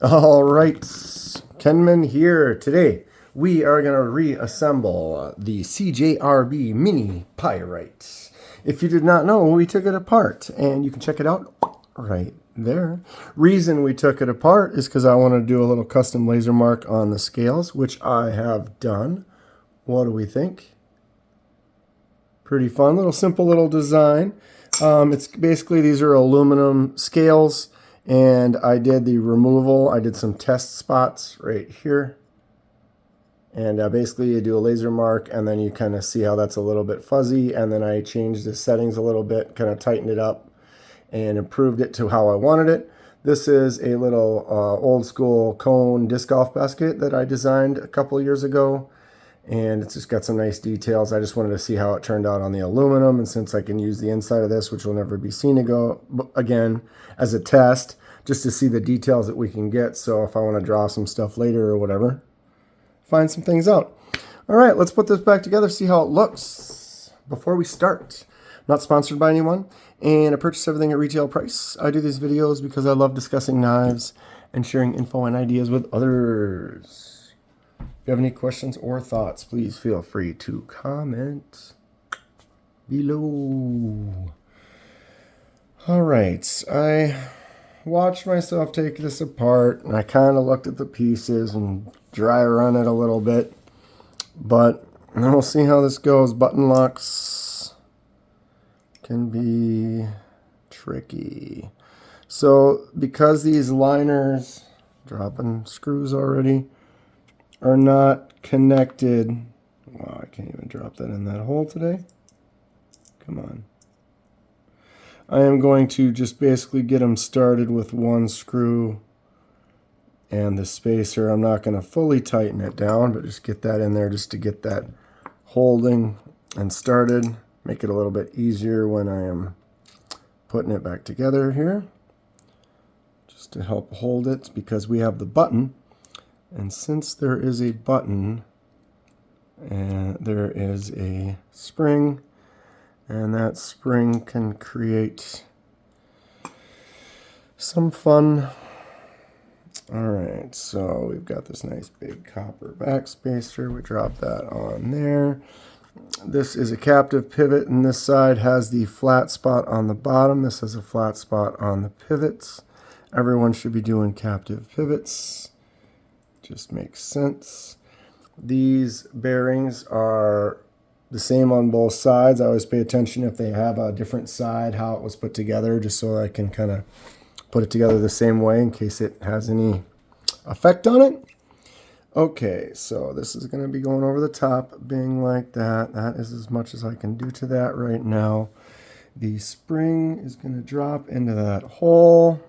All right, Kenman here. Today we are going to reassemble the CJRB Mini Pyrite. If you did not know, we took it apart, and you can check it out right there. Reason we took it apart is because I want to do a little custom laser mark on the scales, which I have done. What do we think? Pretty fun, simple little design. It's basically, these are aluminum scales, and I did the removal. I did some test spots right here, and basically you do a laser mark, and then you kind of see how that's a little bit fuzzy, and then I changed the settings a little bit, kind of tightened it up and improved it to how I wanted it. This is a little old school cone disc golf basket that I designed a couple years ago, and it's just got some nice details. I just wanted to see how it turned out on the aluminum, and since I can use the inside of this, which will never be seen again, as a test, just to see the details that we can get, so if I want to draw some stuff later or whatever, find some things out. All right, let's put this back together, see how it looks. Before we start, I'm not sponsored by anyone, and I purchase everything at retail price. I do these videos because I love discussing knives and sharing info and ideas with others. If you have any questions or thoughts, please feel free to comment below. All right, I watched myself take this apart, and I kind of looked at the pieces and dry run it a little bit, but we'll see how this goes. Button locks can be tricky. So because these liners, dropping screws already, are not connected. Wow, I can't even drop that in that hole today. Come on. I am going to just basically get them started with one screw and the spacer. I'm not going to fully tighten it down, but just get that in there just to get that holding and started. Make it a little bit easier when I am putting it back together here, just to help hold it, because we have the button. And since there is a button, and there is a spring, and that spring can create some fun. All right, so we've got this nice big copper backspacer. We drop that on there. This is a captive pivot, and this side has the flat spot on the bottom. This has a flat spot on the pivots. Everyone should be doing captive pivots. Just makes sense. These bearings are the same on both sides. I always pay attention if they have a different side, how it was put together, just so I can kind of put it together the same way in case it has any effect on it. Okay, so this is going to be going over the top, being like that. That is as much as I can do to that right now. The spring is going to drop into that hole.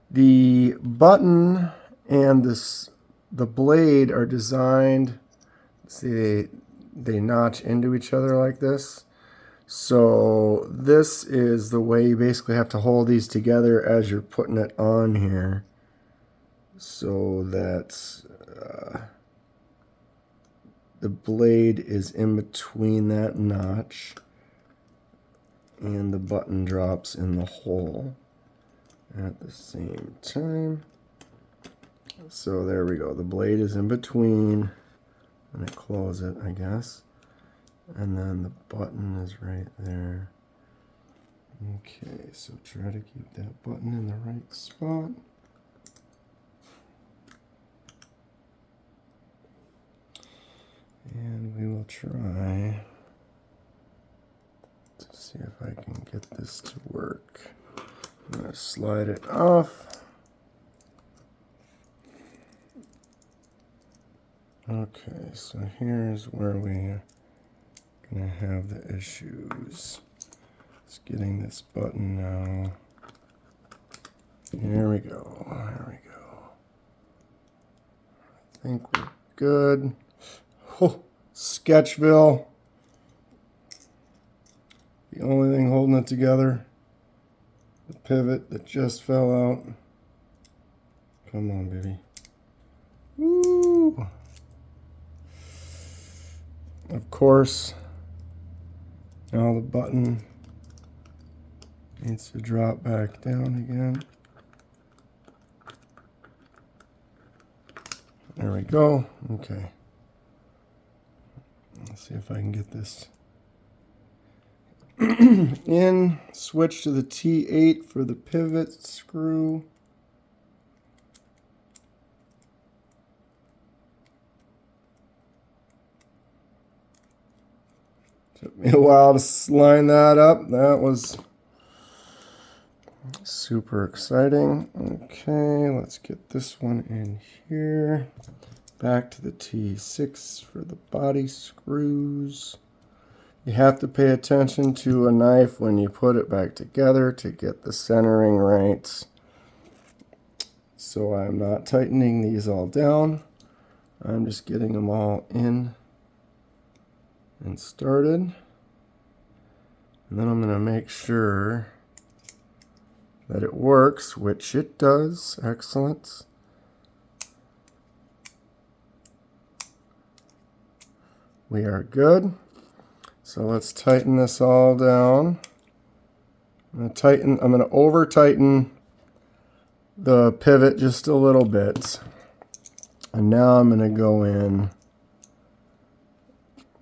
The button and the blade are designed, see, they notch into each other like this. So this is the way you basically have to hold these together as you're putting it on here, so that the blade is in between that notch and the button drops in the hole at the same time. So there we go. The blade is in between. Let me close it, I guess. And then the button is right there. Okay, so try to keep that button in the right spot. And we will try to see if I can get this to work. I'm going to slide it off. Okay, so here's where we're going to have the issues. It's getting this button now. Here we go. There we go. I think we're good. Oh, Sketchville. The only thing holding it together. The pivot that just fell out. Come on, baby. Woo! Of course, now the button needs to drop back down again. There we go. Okay. Let's see if I can get this in. Switch to the T8 for the pivot screw. Took me a while to line that up. That was super exciting. Okay, let's get this one in here. Back to the T6 for the body screws. You have to pay attention to a knife when you put it back together to get the centering right. So I'm not tightening these all down. I'm just getting them all in and started. And then I'm going to make sure that it works, which it does. Excellent. We are good. So let's tighten this all down. I'm going to over tighten the pivot just a little bit. And now I'm going to go in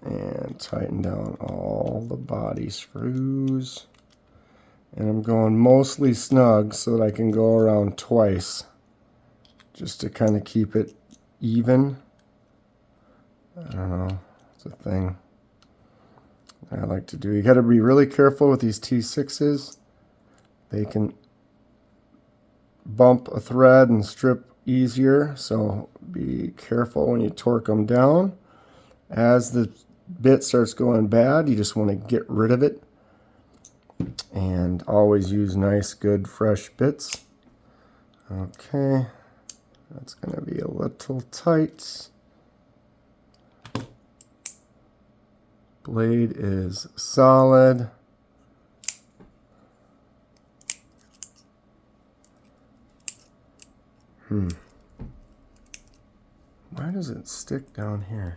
and tighten down all the body screws. And I'm going mostly snug so that I can go around twice just to kind of keep it even. I don't know. It's a thing I like to do. You got to be really careful with these T6s. They can bump a thread and strip easier, so be careful when you torque them down. As the bit starts going bad, you just want to get rid of it. And always use nice, good, fresh bits. Okay, that's going to be a little tight. Blade is solid. Why does it stick down here?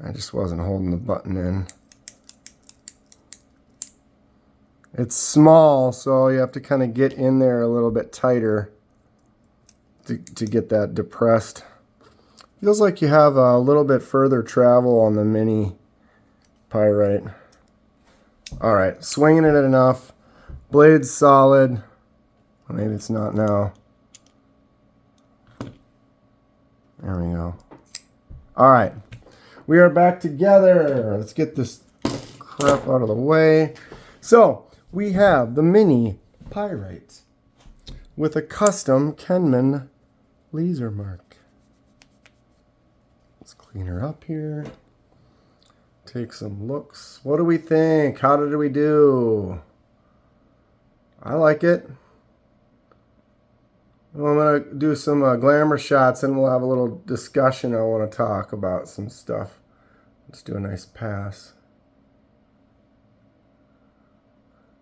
I just wasn't holding the button in. It's small, so you have to kind of get in there a little bit tighter to get that depressed. Feels like you have a little bit further travel on the Mini Pyrite. All right, swinging it enough. Blade's solid. Maybe it's not now. There we go. All right, we are back together. Let's get this crap out of the way. So we have the Mini Pyrite with a custom Kenman laser mark. Let's clean her up here. Take some looks. What do we think? How did we do? I like it. Well, I'm going to do some glamour shots and we'll have a little discussion. I want to talk about some stuff. Let's do a nice pass.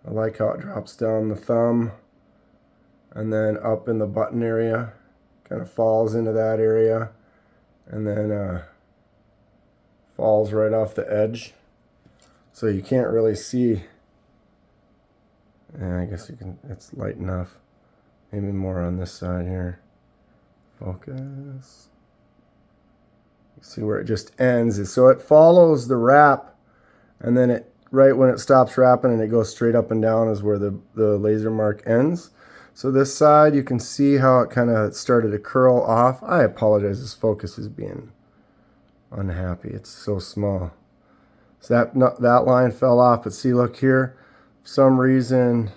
I like how it drops down the thumb and then up in the button area. Kind of falls into that area and then falls right off the edge. So you can't really see. Yeah, I guess you can, it's light enough. Maybe more on this side here. Focus. You see where it just ends. So it follows the wrap and then it, right when it stops wrapping and it goes straight up and down is where the laser mark ends. So this side, you can see how it kind of started to curl off. I apologize, this focus is being unhappy. It's so small. So that line fell off, but see, look here. For some reason,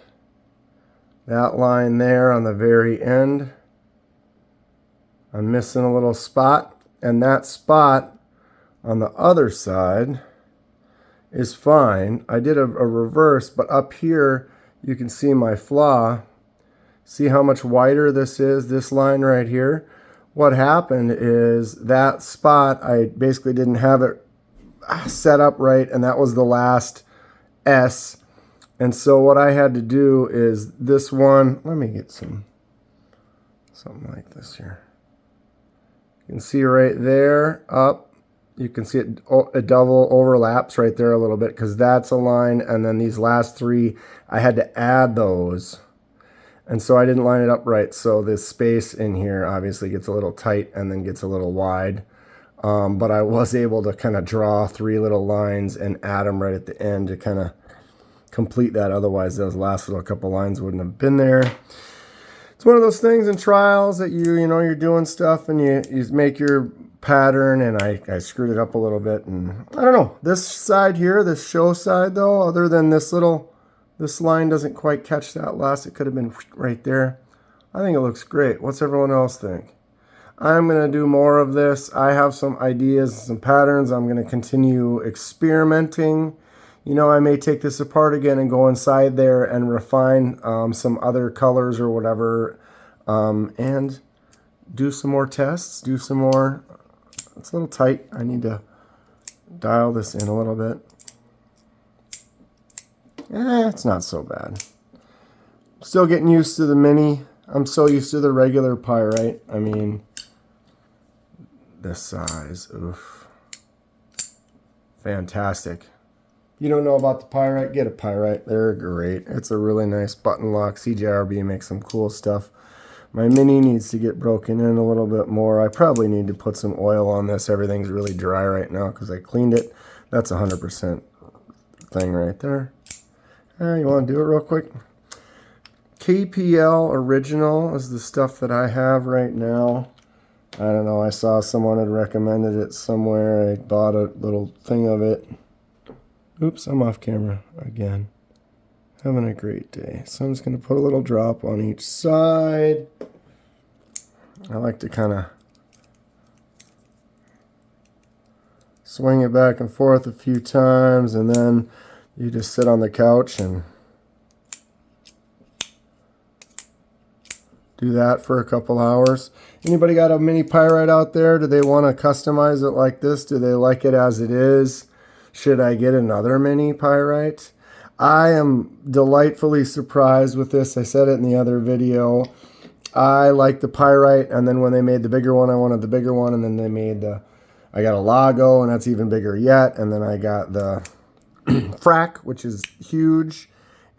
that line there on the very end, I'm missing a little spot. And that spot on the other side is fine. I did a reverse, but up here, you can see my flaw. See how much wider this is, this line right here? What happened is that spot, I basically didn't have it set up right, and that was the last S. And so what I had to do is this one, let me get something like this here. You can see right there, up, you can see it double overlaps right there a little bit because that's a line, and then these last three, I had to add those. And so I didn't line it up right. So this space in here obviously gets a little tight and then gets a little wide. But I was able to kind of draw 3 little lines and add them right at the end to kind of complete that. Otherwise, those last little couple lines wouldn't have been there. It's one of those things in trials that you know, you're doing stuff and you make your pattern, and I screwed it up a little bit. And I don't know, this side here, this show side though, other than this line doesn't quite catch that last. It could have been right there. I think it looks great. What's everyone else think? I'm going to do more of this. I have some ideas, some patterns. I'm going to continue experimenting. You know, I may take this apart again and go inside there and refine some other colors or whatever, and do some more tests, do some more. It's a little tight. I need to dial this in a little bit. It's not so bad. Still getting used to the mini. I'm so used to the regular pyrite. I mean, this size, oof. Fantastic. You don't know about the Pyrite, get a Pyrite. They're great. It's a really nice button lock. CJRB makes some cool stuff. My Mini needs to get broken in a little bit more. I probably need to put some oil on this. Everything's really dry right now because I cleaned it. That's 100% thing right there. You want to do it real quick? KPL Original is the stuff that I have right now. I don't know. I saw someone had recommended it somewhere. I bought a little thing of it. Oops, I'm off camera again. Having a great day. So I'm just going to put a little drop on each side. I like to kind of swing it back and forth a few times, and then you just sit on the couch and do that for a couple hours. Anybody got a mini pyrite out there? Do they want to customize it like this? Do they like it as it is? Should I get another mini pyrite? I am delightfully surprised with this. I said it in the other video. I like the pyrite, and then when they made the bigger one, I wanted the bigger one, and then they made I got a Lago, and that's even bigger yet, and then I got the frac, which is huge,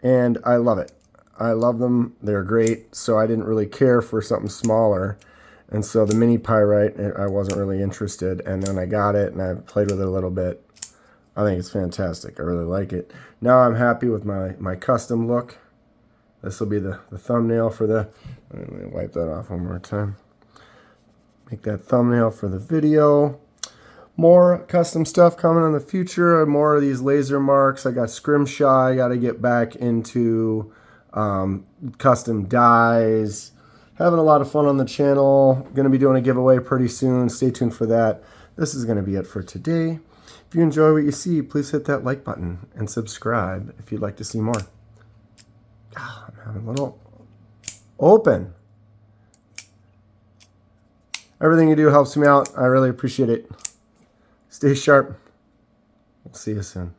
and I love it. I love them. They're great, so I didn't really care for something smaller. And so the mini pyrite, I wasn't really interested, and then I got it, and I played with it a little bit. I think it's fantastic. I really like it. Now I'm happy with my custom look. This will be the thumbnail for the... Let me wipe that off one more time. Make that thumbnail for the video. More custom stuff coming in the future. More of these laser marks. I got Scrimshaw. I got to get back into custom dies. Having a lot of fun on the channel. Going to be doing a giveaway pretty soon. Stay tuned for that. This is going to be it for today. If you enjoy what you see, please hit that like button and subscribe if you'd like to see more. I'm having a little open. Everything you do helps me out. I really appreciate it. Stay sharp. We'll see you soon.